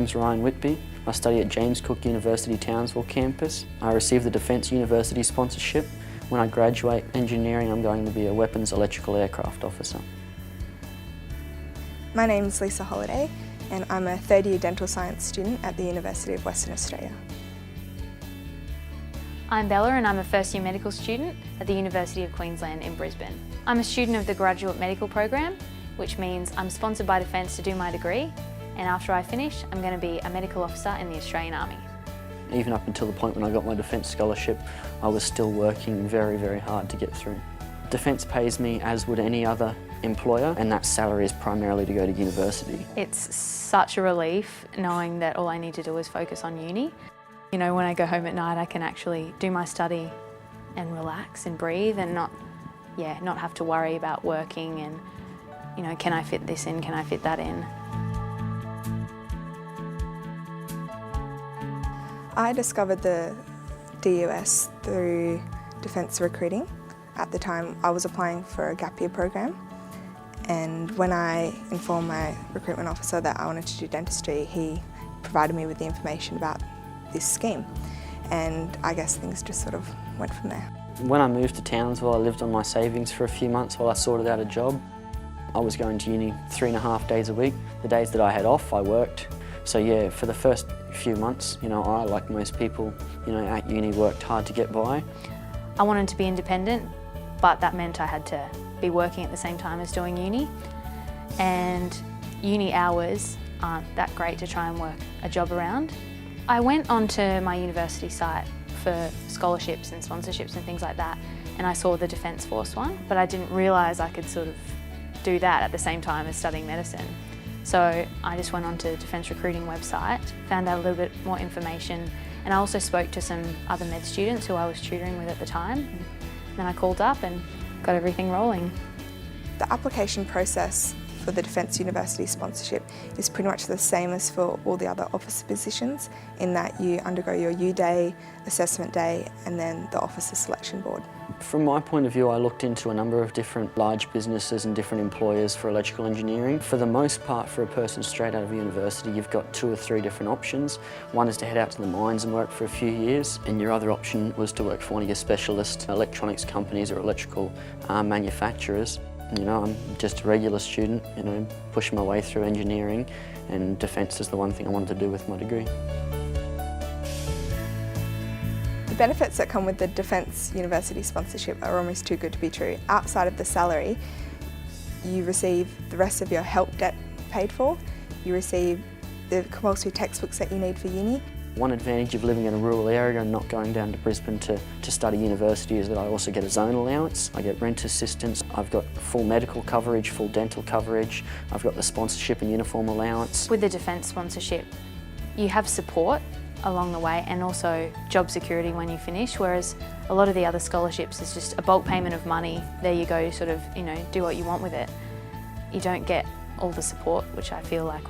name's Ryan Whitby. I study at James Cook University Townsville campus. I received the Defence University sponsorship. When I graduate engineering, I'm going to be a weapons electrical aircraft officer. My name's Lisa Holiday and I'm a third-year dental science student at the University of Western Australia. I'm Bella and I'm a first-year medical student at the University of Queensland in Brisbane. I'm a student of the Graduate Medical Program, which means I'm sponsored by Defence to do my degree, and after I finish, I'm going to be a medical officer in the Australian Army. Even up until the point when I got my Defence scholarship, I was still working very, very hard to get through. Defence pays me as would any other employer, and that salary is primarily to go to university. It's such a relief knowing that all I need to do is focus on uni. You know, when I go home at night, I can actually do my study and relax and breathe and not have to worry about working and, you know, can I fit this in, can I fit that in? I discovered the DUS through Defence recruiting. At the time, I was applying for a gap year program, and when I informed my recruitment officer that I wanted to do dentistry, he provided me with the information about this scheme, and I guess things just sort of went from there. When I moved to Townsville, I lived on my savings for a few months while I sorted out a job. I was going to uni 3.5 days a week. The days that I had off, I worked. So yeah, for the first few months, you know, I, like most people, you know, at uni worked hard to get by. I wanted to be independent, but that meant I had to be working at the same time as doing uni. And uni hours aren't that great to try and work a job around. I went onto my university site for scholarships and sponsorships and things like that, and I saw the Defence Force one, but I didn't realise I could sort of do that at the same time as studying medicine. So I just went onto the Defence recruiting website, found out a little bit more information, and I also spoke to some other med students who I was tutoring with at the time. And then I called up and got everything rolling. The application process for the Defence University sponsorship is pretty much the same as for all the other officer positions, in that you undergo your U-Day, assessment day, and then the officer selection board. From my point of view, I looked into a number of different large businesses and different employers for electrical engineering. For the most part, for a person straight out of university, you've got 2 or 3 different options. One is to head out to the mines and work for a few years, and your other option was to work for one of your specialist electronics companies or electrical manufacturers. You know, I'm just a regular student, you know, pushing my way through engineering, and Defence is the one thing I wanted to do with my degree. The benefits that come with the Defence University sponsorship are almost too good to be true. Outside of the salary, you receive the rest of your help debt paid for, you receive the compulsory textbooks that you need for uni. One advantage of living in a rural area and not going down to Brisbane to study university is that I also get a zone allowance. I get rent assistance, I've got full medical coverage, full dental coverage, I've got the sponsorship and uniform allowance. With the Defence sponsorship, you have support along the way and also job security when you finish, whereas a lot of the other scholarships is just a bulk payment of money. There you go, sort of, you know, do what you want with it. You don't get all the support, which I feel like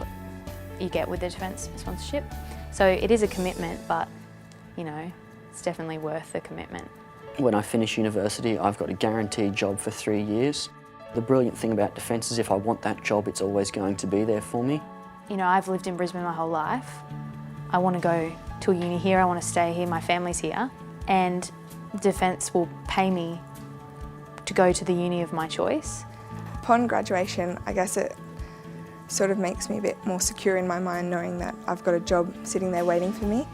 you get with the Defence sponsorship. So it is a commitment, but, you know, it's definitely worth the commitment. When I finish university, I've got a guaranteed job for 3 years. The brilliant thing about Defence is if I want that job, it's always going to be there for me. You know, I've lived in Brisbane my whole life. I want to go to a uni here, I want to stay here, my family's here, and Defence will pay me to go to the uni of my choice. Upon graduation, I guess it sort of makes me a bit more secure in my mind knowing that I've got a job sitting there waiting for me,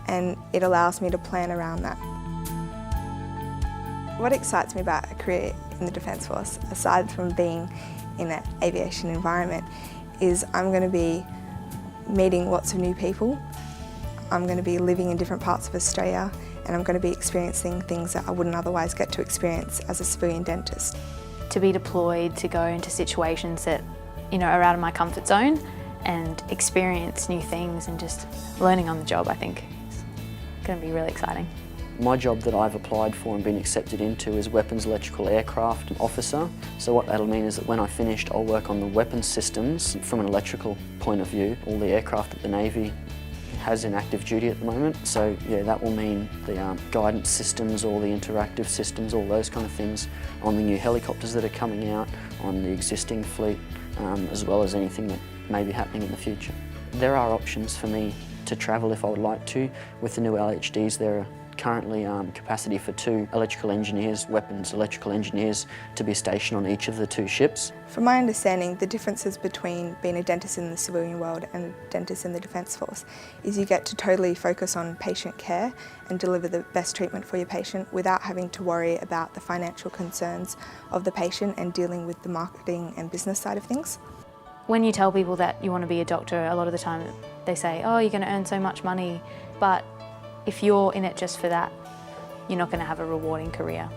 and it allows me to plan around that. What excites me about a career in the Defence Force, aside from being in an aviation environment, is I'm going to be meeting lots of new people. I'm going to be living in different parts of Australia, and I'm going to be experiencing things that I wouldn't otherwise get to experience as a civilian dentist. To be deployed, to go into situations that, you know, are out of my comfort zone and experience new things and just learning on the job, I think is going to be really exciting. My job that I've applied for and been accepted into is Weapons Electrical Aircraft Officer. So what that'll mean is that when I finished, I'll work on the weapons systems from an electrical point of view, all the aircraft that the Navy has in active duty at the moment. So yeah, that will mean the guidance systems, all the interactive systems, all those kind of things on the new helicopters that are coming out, on the existing fleet, as well as anything that may be happening in the future. There are options for me to travel if I would like to. With the new LHDs, there are currently capacity for 2 electrical engineers, weapons electrical engineers, to be stationed on each of the 2 ships. From my understanding, the differences between being a dentist in the civilian world and a dentist in the Defence Force is you get to totally focus on patient care and deliver the best treatment for your patient without having to worry about the financial concerns of the patient and dealing with the marketing and business side of things. When you tell people that you want to be a doctor, a lot of the time they say, oh, you're going to earn so much money, but if you're in it just for that, you're not going to have a rewarding career.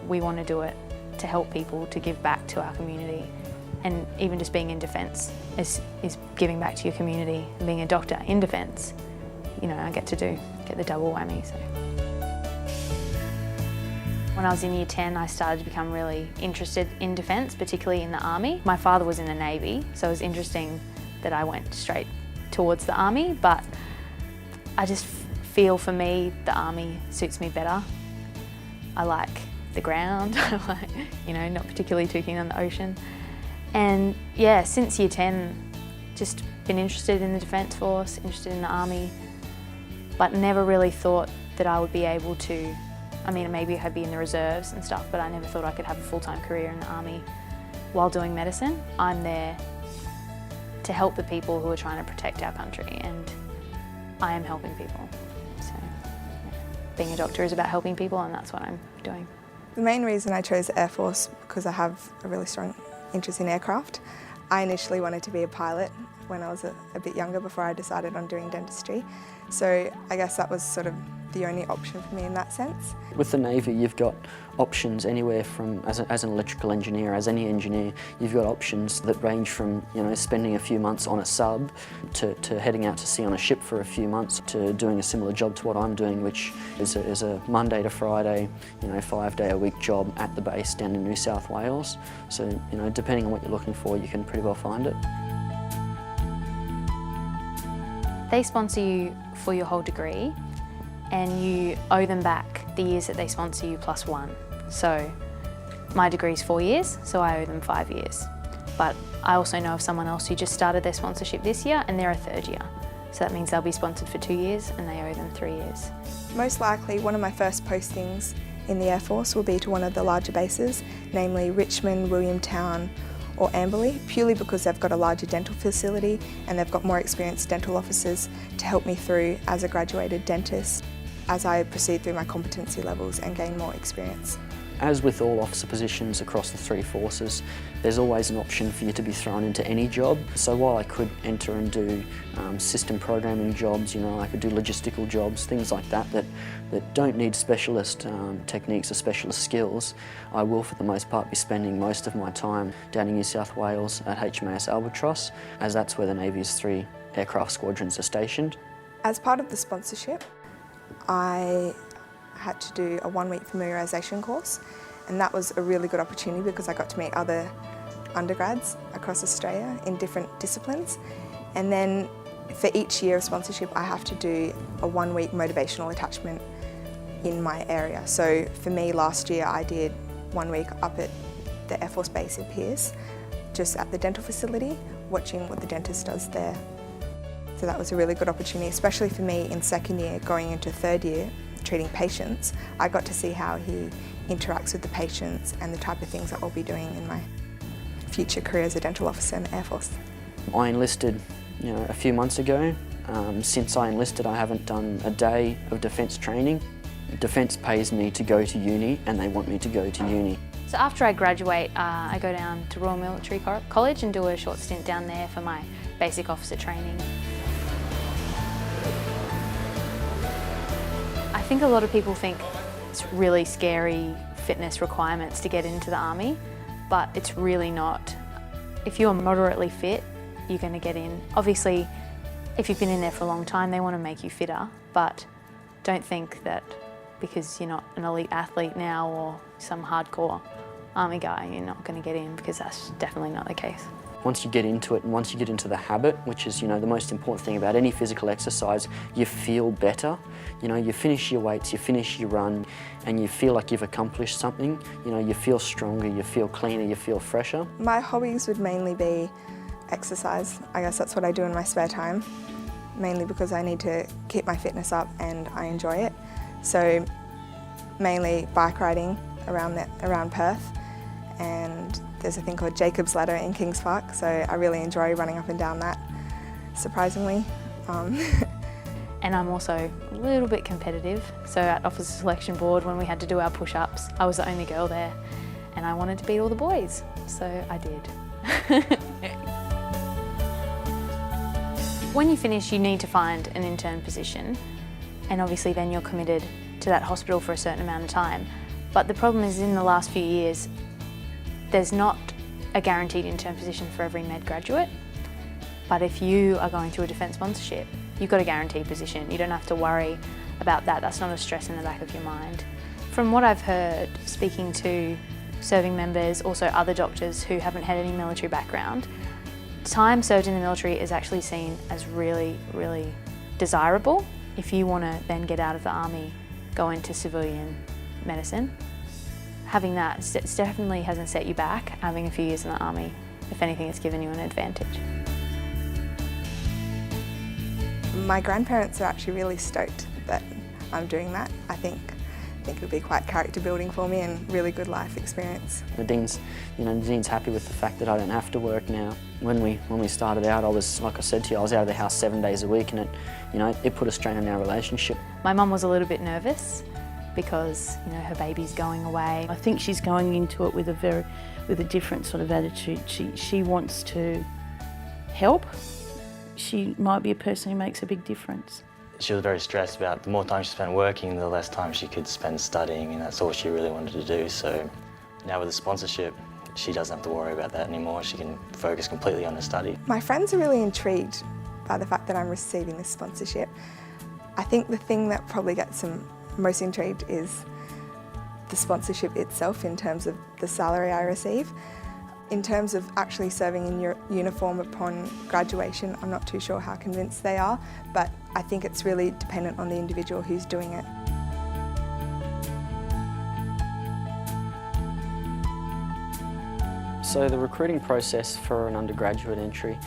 We want to do it to help people, to give back to our community, and even just being in defence is giving back to your community. And being a doctor in defence, you know, I get the double whammy. So. When I was in Year 10, I started to become really interested in defence, particularly in the Army. My father was in the Navy, so it was interesting that I went straight towards the Army, but I just feel for me the Army suits me better. I like the ground, I like, you know, not particularly too keen on the ocean. And yeah, since Year 10, just been interested in the Defence Force, interested in the Army, but never really thought that I would be able to, I mean, maybe I'd be in the reserves and stuff, but I never thought I could have a full-time career in the Army while doing medicine. I'm there to help the people who are trying to protect our country, and I am helping people. So yeah. Being a doctor is about helping people, and that's what I'm doing. The main reason I chose the Air Force because I have a really strong interest in aircraft. I initially wanted to be a pilot when I was a bit younger before I decided on doing dentistry. So I guess that was sort of the only option for me in that sense. With the Navy, you've got options anywhere from, as an electrical engineer, as any engineer, you've got options that range from, you know, spending a few months on a sub to heading out to sea on a ship for a few months to doing a similar job to what I'm doing, which is a Monday to Friday, you know, 5-day-a-week job at the base down in New South Wales. So, you know, depending on what you're looking for, you can pretty well find it. They sponsor you for your whole degree, and you owe them back the years that they sponsor you plus 1. So my degree's 4 years, so I owe them 5 years. But I also know of someone else who just started their sponsorship this year and they're a 3rd year. So that means they'll be sponsored for 2 years and they owe them 3 years. Most likely one of my first postings in the Air Force will be to one of the larger bases, namely Richmond, Williamtown or Amberley, purely because they've got a larger dental facility and they've got more experienced dental officers to help me through as a graduated dentist as I proceed through my competency levels and gain more experience. As with all officer positions across the 3 forces, there's always an option for you to be thrown into any job. So while I could enter and do system programming jobs, you know, I could do logistical jobs, things like that don't need specialist techniques or specialist skills, I will for the most part be spending most of my time down in New South Wales at HMAS Albatross, as that's where the Navy's 3 aircraft squadrons are stationed. As part of the sponsorship, I had to do a 1-week familiarisation course, and that was a really good opportunity because I got to meet other undergrads across Australia in different disciplines. And then for each year of sponsorship I have to do a 1-week motivational attachment in my area. So for me last year I did 1 week up at the Air Force Base in Pearce, just at the dental facility, watching what the dentist does there. So that was a really good opportunity, especially for me in 2nd year going into 3rd year treating patients. I got to see how he interacts with the patients and the type of things that I'll be doing in my future career as a dental officer in the Air Force. I enlisted, you know, a few months ago. Since I enlisted, I haven't done a day of defence training. Defence pays me to go to uni and they want me to go to uni. So after I graduate, I go down to Royal Military College and do a short stint down there for my basic officer training. I think a lot of people think it's really scary fitness requirements to get into the Army, but it's really not. If you're moderately fit, you're going to get in. Obviously, if you've been in there for a long time, they want to make you fitter, but don't think that because you're not an elite athlete now or some hardcore Army guy, you're not going to get in, because that's definitely not the case. Once you get into it and once you get into the habit, which is, you know, the most important thing about any physical exercise, you feel better. You know, you finish your weights, you finish your run, and you feel like you've accomplished something. You know, you feel stronger, you feel cleaner, you feel fresher. My hobbies would mainly be exercise. I guess that's what I do in my spare time, mainly because I need to keep my fitness up and I enjoy it. So mainly bike riding around Perth, and there's a thing called Jacob's Ladder in Kings Park, so I really enjoy running up and down that, surprisingly. And I'm also a little bit competitive, so at Officer Selection Board when we had to do our push-ups, I was the only girl there and I wanted to beat all the boys, so I did. When you finish, you need to find an intern position, and obviously then you're committed to that hospital for a certain amount of time. But the problem is, in the last few years, there's not a guaranteed intern position for every med graduate. But if you are going through a defence sponsorship, you've got a guaranteed position. You don't have to worry about that. That's not a stress in the back of your mind. From what I've heard, speaking to serving members, also other doctors who haven't had any military background, time served in the military is actually seen as really, really desirable. If you want to then get out of the army, go into civilian medicine, having that definitely hasn't set you back. Having a few years in the army, if anything, it's given you an advantage. My grandparents are actually really stoked that I'm doing that. I think it'll be quite character building for me and really good life experience. The Dean's happy with the fact that I don't have to work now. When we started out, I was, like I said to you, I was out of the house 7 days a week, and it put a strain on our relationship. My mum was a little bit nervous because her baby's going away. I think she's going into it with a different sort of attitude. She wants to help. She might be a person who makes a big difference. She was very stressed about the more time she spent working, the less time she could spend studying, and that's all she really wanted to do. So now with the sponsorship, she doesn't have to worry about that anymore. She can focus completely on her study. My friends are really intrigued by the fact that I'm receiving this sponsorship. I think the thing that probably gets them most intrigued is the sponsorship itself in terms of the salary I receive. In terms of actually serving in your uniform upon graduation, I'm not too sure how convinced they are, but I think it's really dependent on the individual who's doing it. So the recruiting process for an undergraduate entry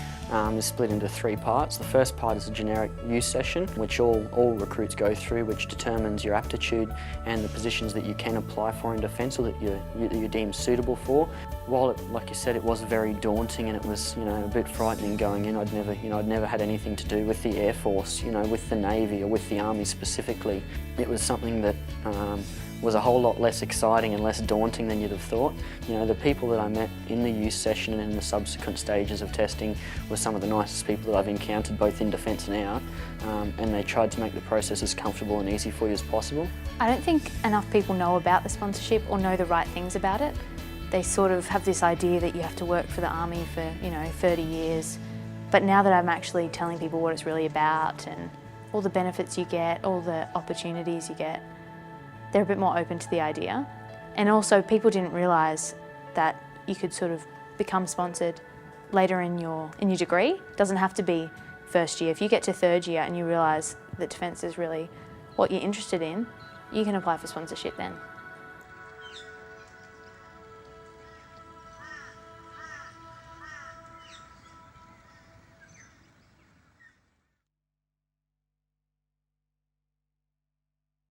is split into 3 parts. The first part is a generic use session, which all recruits go through, which determines your aptitude and the positions that you can apply for in defence, or that you're deemed suitable for. While, like you said, it was very daunting and it was, a bit frightening going in. I'd never had anything to do with the Air Force, with the Navy or with the Army specifically. It was something that was a whole lot less exciting and less daunting than you'd have thought. The people that I met in the use session and in the subsequent stages of testing were some of the nicest people that I've encountered, both in defence and out, and they tried to make the process as comfortable and easy for you as possible. I don't think enough people know about the sponsorship or know the right things about it. They sort of have this idea that you have to work for the Army for, 30 years. But now that I'm actually telling people what it's really about and all the benefits you get, all the opportunities you get, they're a bit more open to the idea. And also, people didn't realise that you could sort of become sponsored later in your degree. It doesn't have to be first year. If you get to 3rd year and you realise that defence is really what you're interested in, you can apply for sponsorship then.